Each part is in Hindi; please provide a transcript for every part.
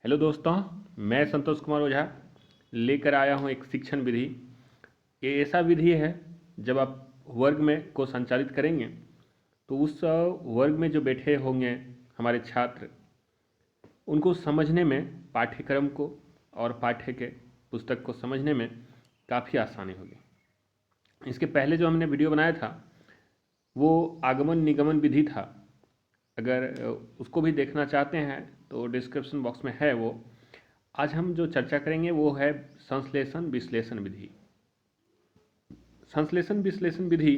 हेलो दोस्तों, मैं संतोष कुमार ओझा लेकर आया हूं एक शिक्षण विधि। ये ऐसा विधि है, जब आप वर्ग में को संचालित करेंगे तो उस वर्ग में जो बैठे होंगे हमारे छात्र, उनको समझने में, पाठ्यक्रम को और पाठ्य के पुस्तक को समझने में काफ़ी आसानी होगी। इसके पहले जो हमने वीडियो बनाया था वो आगमन निगमन विधि था। अगर उसको भी देखना चाहते हैं तो डिस्क्रिप्शन बॉक्स में है वो। आज हम जो चर्चा करेंगे वो है संश्लेषण विश्लेषण विधि। संश्लेषण विश्लेषण विधि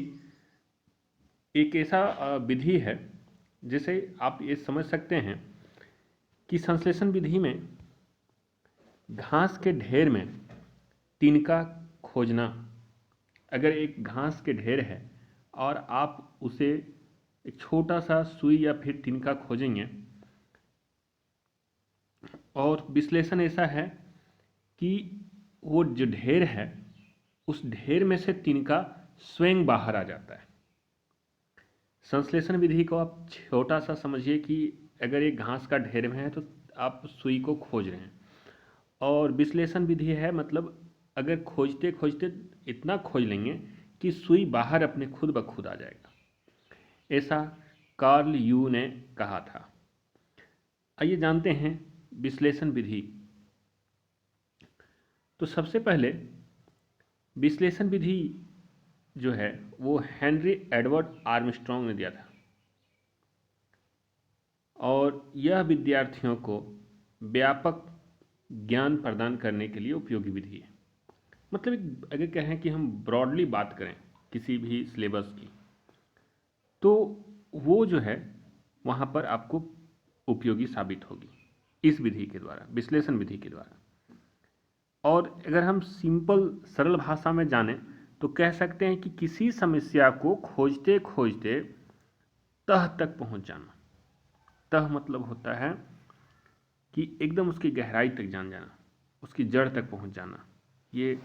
एक ऐसा विधि है जिसे आप ये समझ सकते हैं कि संश्लेषण विधि में घास के ढेर में तिनका खोजना। अगर एक घास के ढेर है और आप उसे एक छोटा सा सुई या फिर तिनका खोजेंगे, और विश्लेषण ऐसा है कि वो जो ढेर है उस ढेर में से तिनका स्वयं बाहर आ जाता है। संश्लेषण विधि को आप छोटा सा समझिए कि अगर एक घास का ढेर में है तो आप सुई को खोज रहे हैं, और विश्लेषण विधि है मतलब अगर खोजते खोजते इतना खोज लेंगे कि सुई बाहर अपने खुद ब खुद आ जाएगा। ऐसा कार्ल यू ने कहा था। आइए जानते हैं विश्लेषण विधि। तो सबसे पहले विश्लेषण विधि जो है वो हेनरी एडवर्ड आर्मस्ट्रॉन्ग ने दिया था, और यह विद्यार्थियों को व्यापक ज्ञान प्रदान करने के लिए उपयोगी विधि है। मतलब अगर कहें कि हम ब्रॉडली बात करें किसी भी सिलेबस की, तो वो जो है वहाँ पर आपको उपयोगी साबित होगी इस विधि के द्वारा, विश्लेषण विधि के द्वारा। और अगर हम सिंपल सरल भाषा में जानें तो कह सकते हैं कि किसी समस्या को खोजते खोजते तह तक पहुंच जाना। तह मतलब होता है कि एकदम उसकी गहराई तक जान जाना, उसकी जड़ तक पहुंच जाना। ये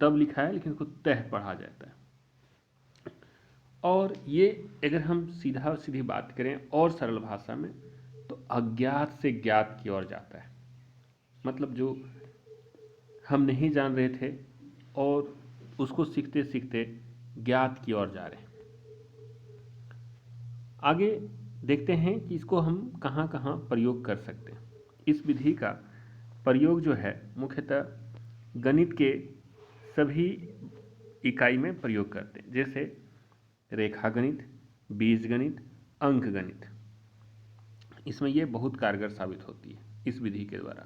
तब लिखा है लेकिन उसको तह पढ़ा जाता है। और ये अगर हम सीधा सीधी बात करें और सरल भाषा में तो अज्ञात से ज्ञात की ओर जाता है। मतलब जो हम नहीं जान रहे थे और उसको सीखते सीखते ज्ञात की ओर जा रहे हैं। आगे देखते हैं कि इसको हम कहाँ कहाँ प्रयोग कर सकते हैं। इस विधि का प्रयोग जो है मुख्यतः गणित के सभी इकाई में प्रयोग करते हैं, जैसे रेखा गणित, बीजगणित, अंक गणित। इसमें ये बहुत कारगर साबित होती है इस विधि के द्वारा।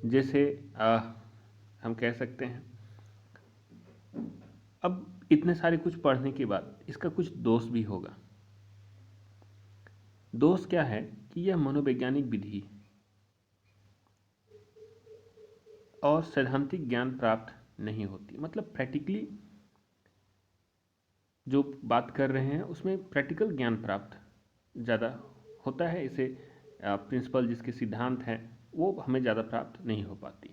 जैसे हम कह सकते हैं, अब इतने सारे कुछ पढ़ने के बाद इसका कुछ दोष भी होगा। दोष क्या है कि यह मनोवैज्ञानिक विधि और सैद्धांतिक ज्ञान प्राप्त नहीं होती। मतलब प्रैक्टिकली जो बात कर रहे हैं उसमें प्रैक्टिकल ज्ञान प्राप्त ज़्यादा होता है। इसे प्रिंसिपल जिसके सिद्धांत हैं वो हमें ज़्यादा प्राप्त नहीं हो पाती।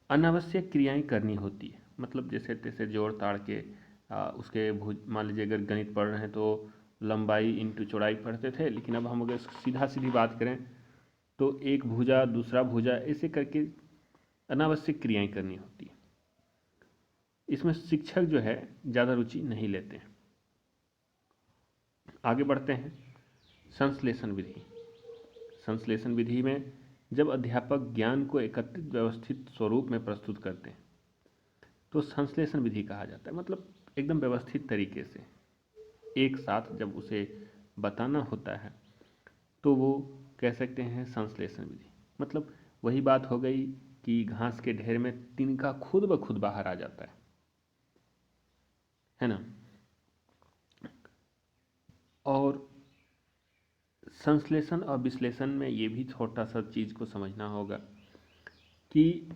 अनावश्यक क्रियाएं करनी होती है। मतलब जैसे तैसे जोड़ ताड़ के उसके मान लीजिए अगर गणित पढ़ रहे हैं तो लंबाई इंटू चौड़ाई पढ़ते थे, लेकिन अब हम अगर सीधा सीधी बात करें तो एक भुजा दूसरा भुजा ऐसे करके अनावश्यक क्रियाएं करनी होती है। इसमें शिक्षक जो है ज़्यादा रुचि नहीं लेते हैं। आगे बढ़ते हैं संश्लेषण विधि। संश्लेषण विधि में जब अध्यापक ज्ञान को एकत्रित व्यवस्थित स्वरूप में प्रस्तुत करते हैं तो संश्लेषण विधि कहा जाता है। मतलब एकदम व्यवस्थित तरीके से एक साथ जब उसे बताना होता है तो वो कह सकते हैं संश्लेषण विधि। मतलब वही बात हो गई कि घास के ढेर में तिनका खुद ब खुद बाहर आ जाता है ना। और संश्लेषण और विश्लेषण में ये भी छोटा सा चीज़ को समझना होगा कि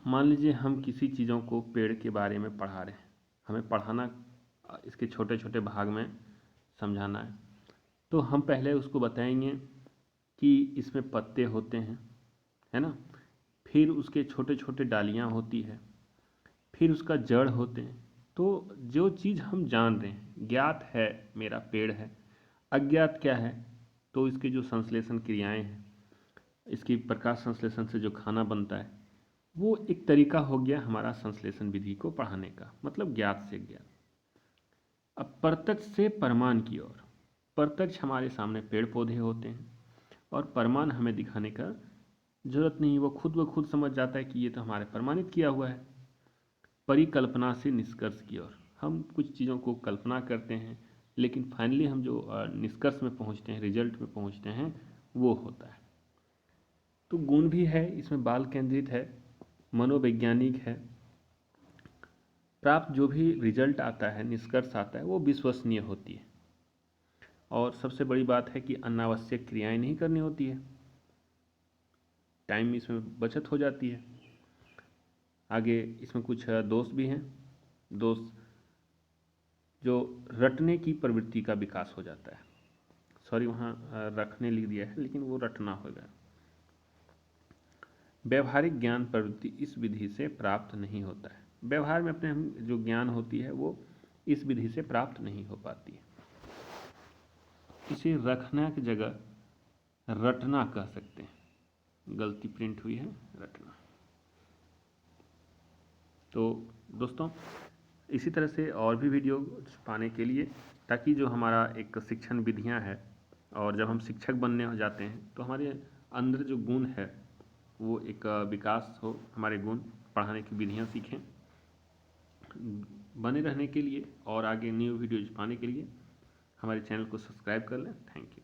मान लीजिए हम किसी चीज़ों को, पेड़ के बारे में पढ़ा रहे हैं, हमें पढ़ाना, इसके छोटे छोटे भाग में समझाना है, तो हम पहले उसको बताएंगे कि इसमें पत्ते होते हैं, है ना, फिर उसके छोटे छोटे डालियाँ होती है, फिर उसका जड़ होते हैं। तो जो चीज़ हम जान रहे हैं, ज्ञात है मेरा पेड़ है, अज्ञात क्या है, तो इसके जो संश्लेषण क्रियाएं हैं इसकी प्रकाश संश्लेषण से जो खाना बनता है वो एक तरीका हो गया हमारा संश्लेषण विधि को पढ़ाने का, मतलब ज्ञात से ज्ञात। अब प्रत्यक्ष से परमान की ओर। प्रत्यक्ष हमारे सामने पेड़ पौधे होते हैं और परमान हमें दिखाने का जरूरत नहीं, वो खुद ब खुद समझ जाता है कि ये तो हमारे प्रमाणित किया हुआ है। परिकल्पना से निष्कर्ष की ओर। हम कुछ चीज़ों को कल्पना करते हैं लेकिन फाइनली हम जो निष्कर्ष में पहुंचते हैं, रिजल्ट में पहुंचते हैं, वो होता है। तो गुण भी है इसमें, बाल केंद्रित है, मनोवैज्ञानिक है। प्राप्त जो भी रिजल्ट आता है, निष्कर्ष आता है, वो विश्वसनीय होती है। और सबसे बड़ी बात है कि अनावश्यक क्रियाएं नहीं करनी होती है, टाइम इसमें बचत हो जाती है। आगे इसमें कुछ दोष भी हैं। दोष जो रटने की प्रवृत्ति का विकास हो जाता है, सॉरी वहाँ रखने लिख दिया है लेकिन वो रटना होगा। व्यवहारिक ज्ञान प्रवृत्ति इस विधि से प्राप्त नहीं होता है। व्यवहार में अपने हम जो ज्ञान होती है वो इस विधि से प्राप्त नहीं हो पाती है। इसे रखना की जगह रटना कह सकते हैं, गलती प्रिंट हुई है, रटना। तो दोस्तों इसी तरह से और भी वीडियो पाने के लिए, ताकि जो हमारा एक शिक्षण विधियां है और जब हम शिक्षक बनने हो जाते हैं तो हमारे अंदर जो गुण है वो एक विकास हो, हमारे गुण, पढ़ाने की विधियां सीखें। बने रहने के लिए और आगे न्यू वीडियोज पाने के लिए हमारे चैनल को सब्सक्राइब कर लें। Thank you.